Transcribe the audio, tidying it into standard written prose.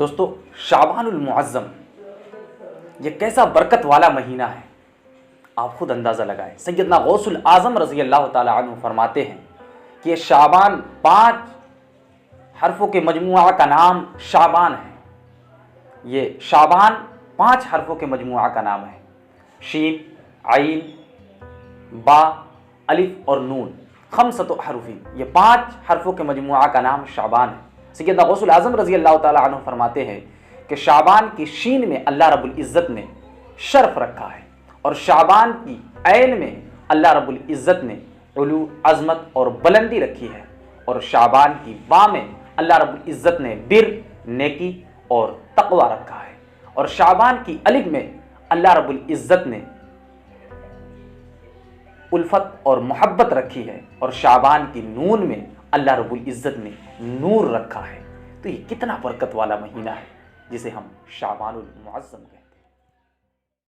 दोस्तों, शाबानुल मुअज़्ज़म ये कैसा बरकत वाला महीना है, आप खुद अंदाज़ा लगाएं। सैयदना गौसुल आज़म रज़ी अल्लाह ताला अन्हु फरमाते हैं कि ये शाबान 5 हरफ़ों के मजमुआ का नाम शाबान है। ये शाबान 5 हरफ़ों के मजमुआ का नाम है। शीन, आइन, बा, अलिफ और नून, खमसतु हरुफिन, ये 5 हरफ़ों के मजमुआ का नाम शाबान है। सैयदना गौसुल आज़म रज़ी अल्लाह ताला अन्हु फरमाते हैं कि शाबान की शीन में अल्लाह रब्बुल इज़्ज़त ने शर्फ रखा है और शाबान की ऐन में अल्लाह रब्बुल इज़्ज़त ने उलू, अज़मत और बुलंदी रखी है और शाबान की बा में अल्लाह रब्बुल इज़्ज़त ने बिर, नेकी और तक़वा रखा है और शाबान की अलिफ में अल्लाह रब्बुल इज़्ज़त ने उल्फत और मोहब्बत रखी है और शाबान की नून में अल्लाह रब्बुल इज़्ज़त ने नूर रखा है। तो ये कितना बरकत वाला महीना है जिसे हम शाबानुल मुअज़्ज़म कहते हैं।